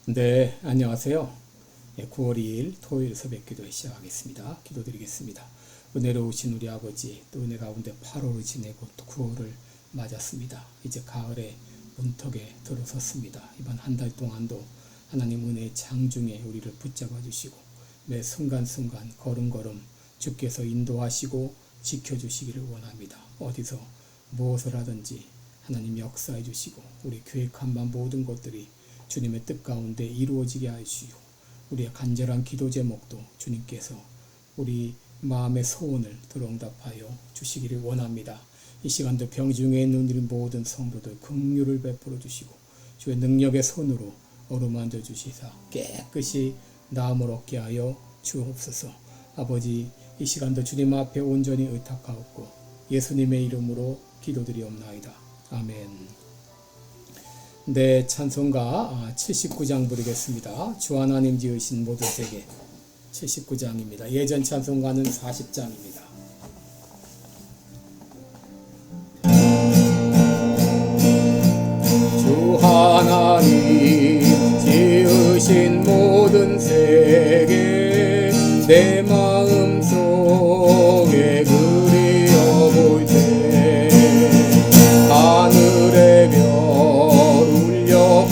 네, 안녕하세요. 9월 2일 토요일 새벽 기도 시작하겠습니다. 기도드리겠습니다. 은혜로우신 우리 아버지, 또 은혜 가운데 8월을 지내고 또 9월을 맞았습니다. 이제 가을의 문턱에 들어섰습니다. 이번 한 달 동안도 하나님 은혜의 장중에 우리를 붙잡아 주시고 매 순간순간 걸음걸음 주께서 인도하시고 지켜주시기를 원합니다. 어디서 무엇을 하든지 하나님 역사해 주시고 우리 계획한 바 모든 것들이 주님의 뜻 가운데 이루어지게 하시고 우리의 간절한 기도 제목도 주님께서 우리 마음의 소원을 들응답하여 주시기를 원합니다. 이 시간도 병중에 있는 우리 모든 성도들 긍휼을 베풀어 주시고 주의 능력의 손으로 어루만져 주시사 깨끗이 나음을 얻게 하여 주옵소서. 아버지, 이 시간도 주님 앞에 온전히 의탁하옵고 예수님의 이름으로 기도드리옵나이다. 아멘. 네, 찬송가 79장 부르겠습니다. 주 하나님 지으신 모든 세계 79장입니다. 예전 찬송가는 40장입니다. 주 하나님 지으신 모든 세계 내 마음 속에 그리워볼 때 하늘의 별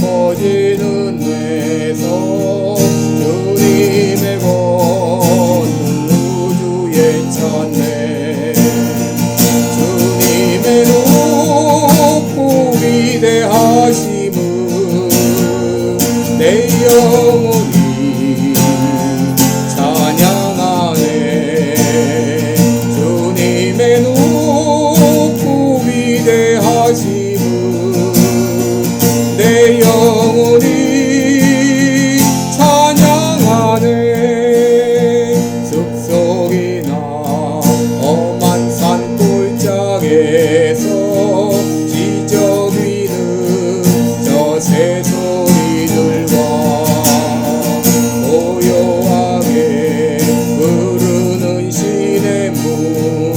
퍼지는 데서 주님의 걷는 우주에 찾네. 주님의 높고 위대하심은 내 영혼이 찬양하네. 주님의 높고 위대하심은 내 영혼이 찬양하네. 숲속이나 험한 산골짜기에서 지저귀는 저 새소리들과 고요하게 흐르는 시냇물은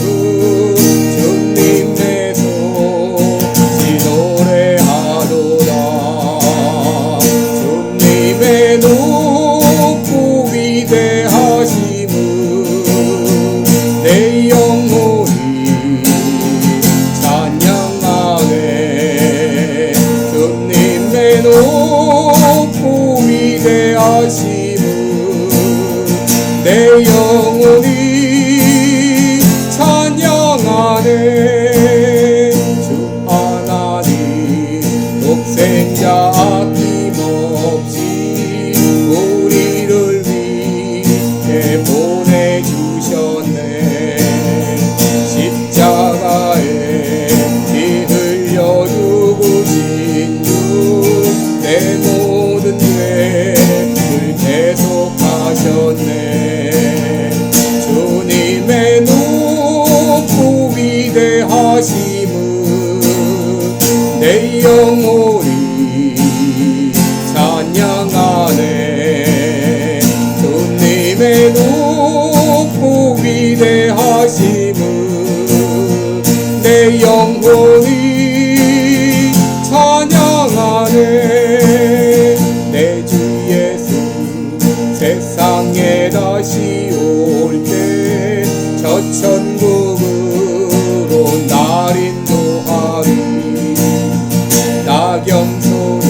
주님 내 손이 노래하도다. 주님의 높고 위대하심은 내 영혼이 찬양하네. 주님의 높고 위대하심은 내 영혼이 찬양하네. 주 하나님 독생자 아낌없이 우리를 위해 보내주셨네. 십자가에 피 흘려 죽으신 주 내 모든 죄를 대속하셨네. 주님의 높고 위대하심은 내 영혼이 찬양하네. 주님의 높고 위대하심은 내 영혼이 찬양하네. 내 주 예수 세상에 다시 올 때 저 천국으로 날 인도하리. 낙염소리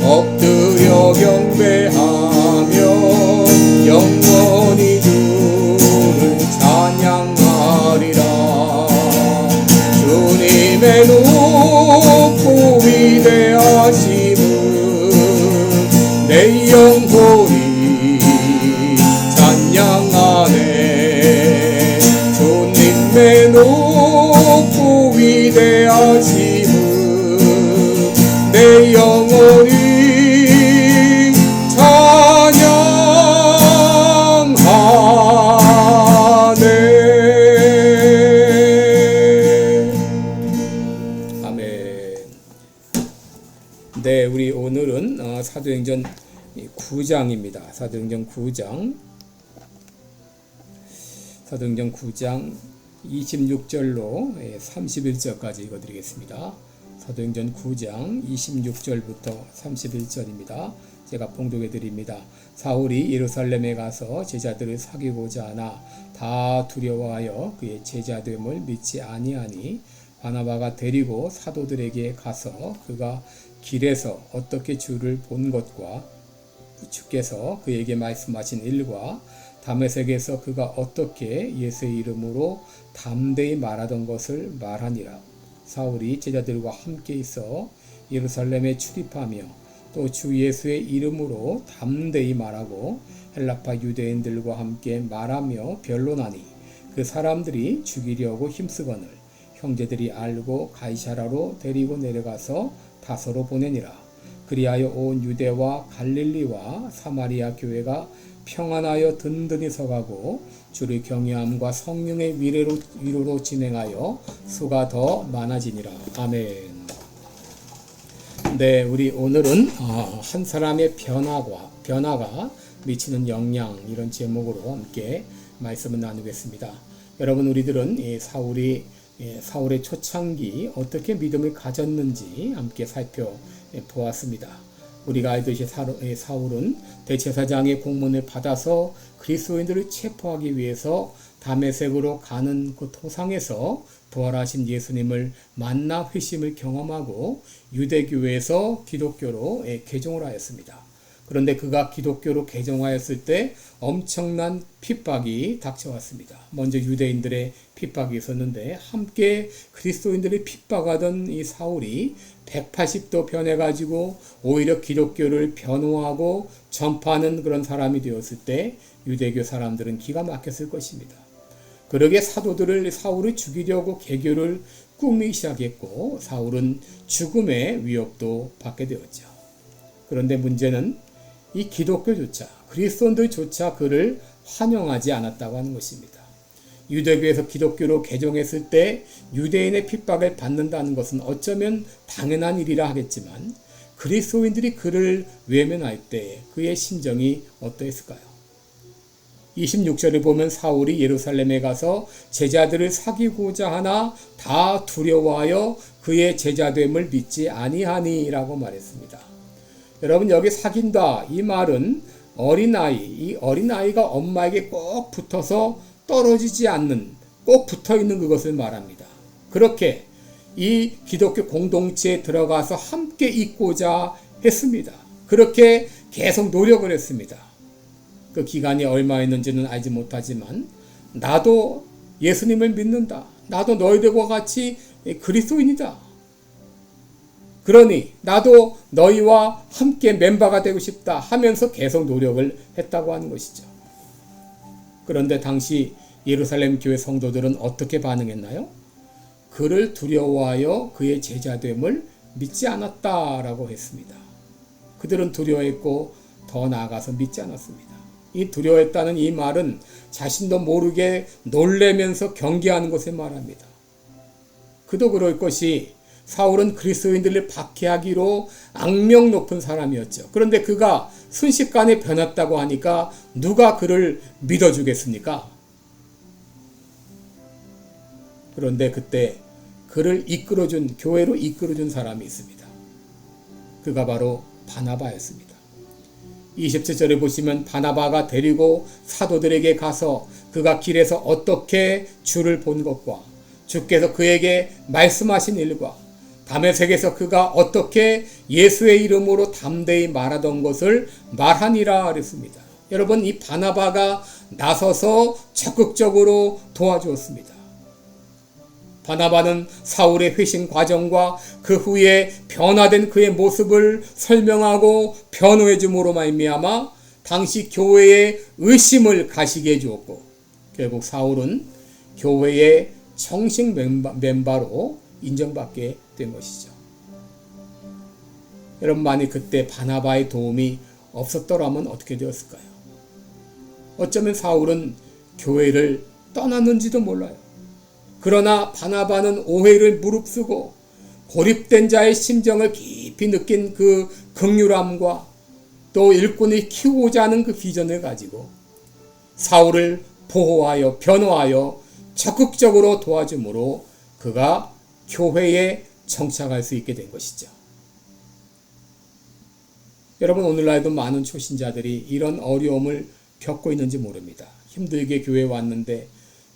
엎드려 경배하며 영원히 주를 찬양하리라. 주님의 높고 위대하심은 내 영혼이 찬양하네. 주님의 높고 위대하심은 내 영혼이 찬양하네. 아멘. 네, 우리 오늘은 사도행전 9장입니다. 사도행전 9장 26절로 31절까지 읽어드리겠습니다. 사도행전 9장 26절부터 31절입니다. 제가 봉독해 드립니다. 사울이 예루살렘에 가서 제자들을 사귀고자 하나 다 두려워하여 그의 제자됨을 믿지 아니하니 바나바가 데리고 사도들에게 가서 그가 길에서 어떻게 주를 본 것과 주께서 그에게 말씀하신 일과 다메섹에서 그가 어떻게 예수의 이름으로 담대히 말하던 것을 말하니라. 사울이 제자들과 함께 있어 예루살렘에 출입하며 또 주 예수의 이름으로 담대히 말하고 헬라파 유대인들과 함께 말하며 변론하니 그 사람들이 죽이려고 힘쓰거늘 형제들이 알고 가이사라로 데리고 내려가서 다소로 보내니라. 그리하여 온 유대와 갈릴리와 사마리아 교회가 평안하여 든든히 서가고 주를 경외함과 성령의 위로로 진행하여 수가 더 많아지니라. 아멘. 네, 우리 오늘은 한 사람의 변화가 미치는 영향, 이런 제목으로 함께 말씀을 나누겠습니다. 여러분, 우리들은 사울의 초창기 어떻게 믿음을 가졌는지 함께 살펴보았습니다. 우리가 알듯이 사울은 대제사장의 공문을 받아서 그리스도인들을 체포하기 위해서 다메섹으로 가는 그 도상에서 부활하신 예수님을 만나 회심을 경험하고 유대교회에서 기독교로 개종을 하였습니다. 그런데 그가 기독교로 개종하였을 때 엄청난 핍박이 닥쳐왔습니다. 먼저 유대인들의 핍박이 있었는데 함께 그리스도인들이 핍박하던 이 사울이 180도 변해가지고 오히려 기독교를 변호하고 전파하는 그런 사람이 되었을 때 유대교 사람들은 기가 막혔을 것입니다. 그러게 사울을 죽이려고 개교를 꾸미기 시작했고 사울은 죽음의 위협도 받게 되었죠. 그런데 문제는 이 기독교조차 그리스도인들조차 그를 환영하지 않았다고 하는 것입니다. 유대교에서 기독교로 개종했을 때 유대인의 핍박을 받는다는 것은 어쩌면 당연한 일이라 하겠지만 그리스도인들이 그를 외면할 때 그의 심정이 어떠했을까요? 26절을 보면 사울이 예루살렘에 가서 제자들을 사귀고자 하나 다 두려워하여 그의 제자됨을 믿지 아니하니라고 말했습니다. 여러분, 여기 사귄다 이 말은 이 어린아이가 엄마에게 꼭 붙어서 떨어지지 않는, 꼭 붙어있는 그것을 말합니다. 그렇게 이 기독교 공동체에 들어가서 함께 있고자 했습니다. 그렇게 계속 노력을 했습니다. 그 기간이 얼마였는지는 알지 못하지만 나도 예수님을 믿는다. 나도 너희들과 같이 그리스도인이다. 그러니 나도 너희와 함께 멤버가 되고 싶다 하면서 계속 노력을 했다고 하는 것이죠. 그런데 당시 예루살렘 교회 성도들은 어떻게 반응했나요? 그를 두려워하여 그의 제자됨을 믿지 않았다라고 했습니다. 그들은 두려워했고 더 나아가서 믿지 않았습니다. 이 두려워했다는 이 말은 자신도 모르게 놀래면서 경계하는 것을 말합니다. 그도 그럴 것이 사울은 그리스도인들을 박해하기로 악명 높은 사람이었죠. 그런데 그가 순식간에 변했다고 하니까 누가 그를 믿어주겠습니까? 그런데 그때 그를 교회로 이끌어준 사람이 있습니다. 그가 바로 바나바였습니다. 27절에 보시면 바나바가 데리고 사도들에게 가서 그가 길에서 어떻게 주를 본 것과 주께서 그에게 말씀하신 일과 다메섹에서 그가 어떻게 예수의 이름으로 담대히 말하던 것을 말하니라 그랬습니다. 여러분, 이 바나바가 나서서 적극적으로 도와주었습니다. 바나바는 사울의 회심 과정과 그 후에 변화된 그의 모습을 설명하고 변호해 줌으로 말미암아 당시 교회의 의심을 가시게 해주었고 결국 사울은 교회의 정식 멤버로 인정받게 된 것이죠. 여러분, 만약 그때 바나바의 도움이 없었더라면 어떻게 되었을까요? 어쩌면 사울은 교회를 떠났는지도 몰라요. 그러나 바나바는 오해를 무릅쓰고 고립된 자의 심정을 깊이 느낀 그 긍휼함과 또 일꾼을 키우고자 하는 그 비전을 가지고 사울을 보호하여 변호하여 적극적으로 도와줌으로 그가 교회의 정착할 수 있게 된 것이죠. 여러분, 오늘날에도 많은 초신자들이 이런 어려움을 겪고 있는지 모릅니다. 힘들게 교회에 왔는데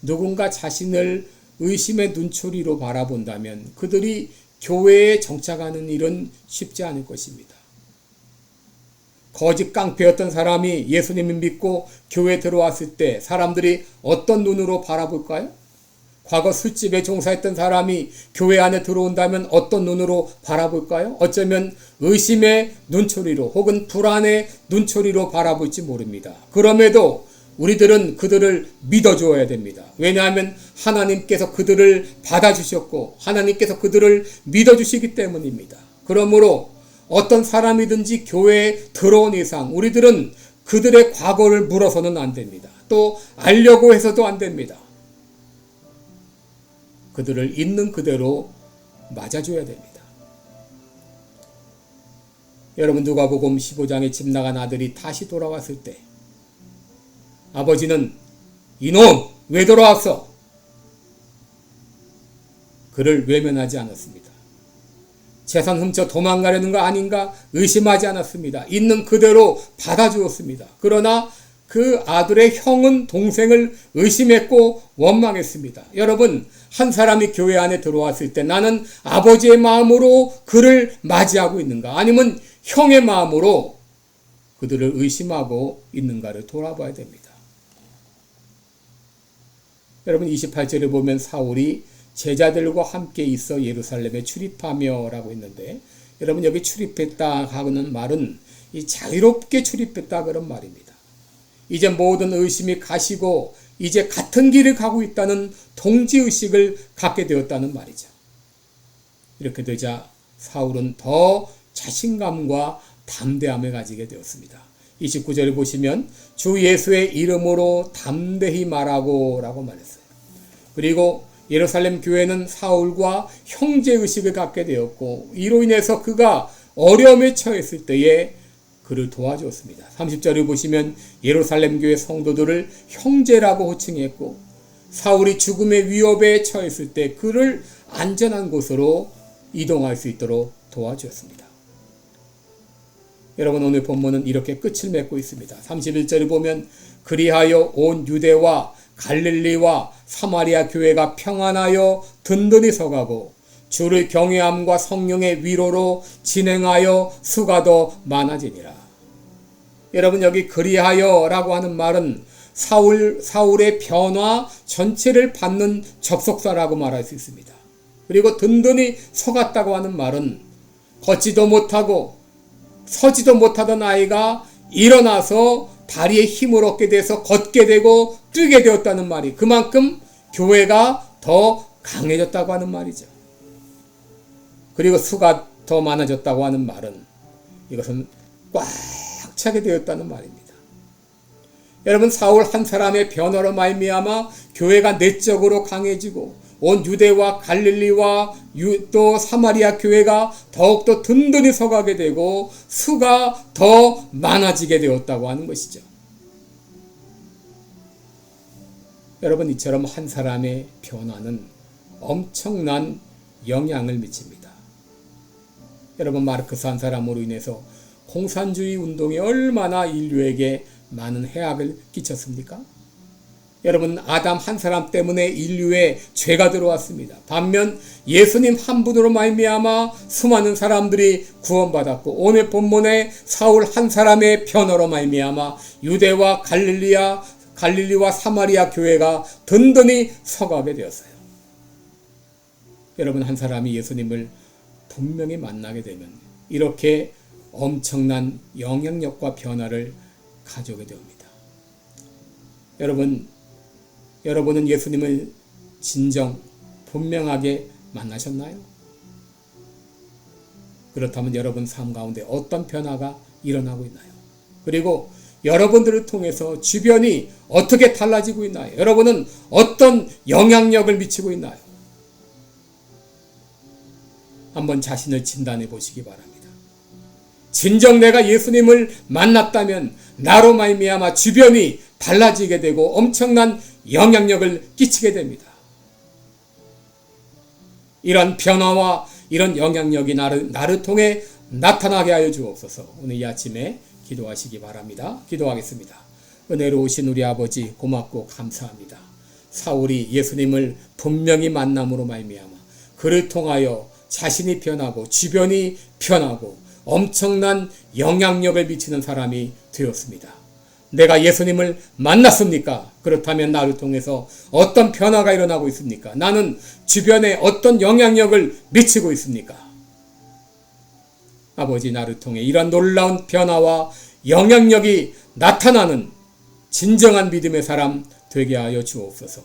누군가 자신을 의심의 눈초리로 바라본다면 그들이 교회에 정착하는 일은 쉽지 않을 것입니다. 거짓 깡패였던 사람이 예수님을 믿고 교회에 들어왔을 때 사람들이 어떤 눈으로 바라볼까요? 과거 술집에 종사했던 사람이 교회 안에 들어온다면 어떤 눈으로 바라볼까요? 어쩌면 의심의 눈초리로 혹은 불안의 눈초리로 바라볼지 모릅니다. 그럼에도 우리들은 그들을 믿어줘야 됩니다. 왜냐하면 하나님께서 그들을 받아주셨고 하나님께서 그들을 믿어주시기 때문입니다. 그러므로 어떤 사람이든지 교회에 들어온 이상 우리들은 그들의 과거를 물어서는 안 됩니다. 또 알려고 해서도 안 됩니다. 그들을 있는 그대로 맞아줘야 됩니다. 여러분, 누가복음 15장에 집 나간 아들이 다시 돌아왔을 때 아버지는 이놈 왜 돌아왔어? 그를 외면하지 않았습니다. 재산 훔쳐 도망가려는 거 아닌가 의심하지 않았습니다. 있는 그대로 받아주었습니다. 그러나 그 아들의 형은 동생을 의심했고 원망했습니다. 여러분, 한 사람이 교회 안에 들어왔을 때 나는 아버지의 마음으로 그를 맞이하고 있는가 아니면 형의 마음으로 그들을 의심하고 있는가를 돌아봐야 됩니다. 여러분, 28절에 보면 사울이 제자들과 함께 있어 예루살렘에 출입하며 라고 했는데, 여러분, 여기 출입했다 하는 말은 이 자유롭게 출입했다 그런 말입니다. 이제 모든 의심이 가시고 이제 같은 길을 가고 있다는 동지의식을 갖게 되었다는 말이죠. 이렇게 되자 사울은 더 자신감과 담대함을 가지게 되었습니다. 29절을 보시면 주 예수의 이름으로 담대히 말하고 라고 말했어요. 그리고 예루살렘 교회는 사울과 형제의식을 갖게 되었고 이로 인해서 그가 어려움에 처했을 때에 그를 도와주었습니다. 30절을 보시면 예루살렘 교회 성도들을 형제라고 호칭했고 사울이 죽음의 위협에 처했을 때 그를 안전한 곳으로 이동할 수 있도록 도와주었습니다. 여러분, 오늘 본문은 이렇게 끝을 맺고 있습니다. 31절을 보면 그리하여 온 유대와 갈릴리와 사마리아 교회가 평안하여 든든히 서가고 주를 경외함과 성령의 위로로 진행하여 수가 더 많아지니라. 여러분, 여기 그리하여 라고 하는 말은 사울의 변화 전체를 받는 접속사라고 말할 수 있습니다. 그리고 든든히 서갔다고 하는 말은 걷지도 못하고 서지도 못하던 아이가 일어나서 다리에 힘을 얻게 돼서 걷게 되고 뛰게 되었다는 말이 그만큼 교회가 더 강해졌다고 하는 말이죠. 그리고 수가 더 많아졌다고 하는 말은 이것은 꽉 차게 되었다는 말입니다. 여러분, 사울 한 사람의 변화로 말미암아 교회가 내적으로 강해지고 온 유대와 갈릴리와 또 사마리아 교회가 더욱더 든든히 서가게 되고 수가 더 많아지게 되었다고 하는 것이죠. 여러분, 이처럼 한 사람의 변화는 엄청난 영향을 미칩니다. 여러분, 마르크스 한 사람으로 인해서 공산주의 운동이 얼마나 인류에게 많은 해악을 끼쳤습니까? 여러분, 아담 한 사람 때문에 인류에 죄가 들어왔습니다. 반면 예수님 한 분으로 말미암아 수많은 사람들이 구원받았고 오늘 본문에 사울 한 사람의 변화로 말미암아 유대와 갈릴리와 사마리아 교회가 든든히 서가게 되었어요. 여러분, 한 사람이 예수님을 분명히 만나게 되면 이렇게 엄청난 영향력과 변화를 가져오게 됩니다. 여러분은 예수님을 진정 분명하게 만나셨나요? 그렇다면 여러분 삶 가운데 어떤 변화가 일어나고 있나요? 그리고 여러분들을 통해서 주변이 어떻게 달라지고 있나요? 여러분은 어떤 영향력을 미치고 있나요? 한번 자신을 진단해 보시기 바랍니다. 진정 내가 예수님을 만났다면 나로 말미암아 주변이 달라지게 되고 엄청난 영향력을 끼치게 됩니다. 이런 변화와 이런 영향력이 나를 통해 나타나게 하여 주옵소서. 오늘 이 아침에 기도하시기 바랍니다. 기도하겠습니다. 은혜로우신 우리 아버지 고맙고 감사합니다. 사울이 예수님을 분명히 만남으로 말미암아 그를 통하여 자신이 변하고 주변이 변하고 엄청난 영향력을 미치는 사람이 되었습니다. 내가 예수님을 만났습니까? 그렇다면 나를 통해서 어떤 변화가 일어나고 있습니까? 나는 주변에 어떤 영향력을 미치고 있습니까? 아버지, 나를 통해 이러한 놀라운 변화와 영향력이 나타나는 진정한 믿음의 사람 되게 하여 주옵소서.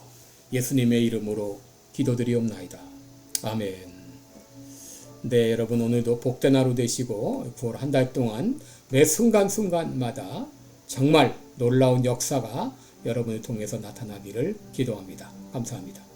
예수님의 이름으로 기도드리옵나이다. 아멘. 네, 여러분 오늘도 복된 하루 되시고 9월 한 달 동안 매 순간순간마다 정말 놀라운 역사가 여러분을 통해서 나타나기를 기도합니다. 감사합니다.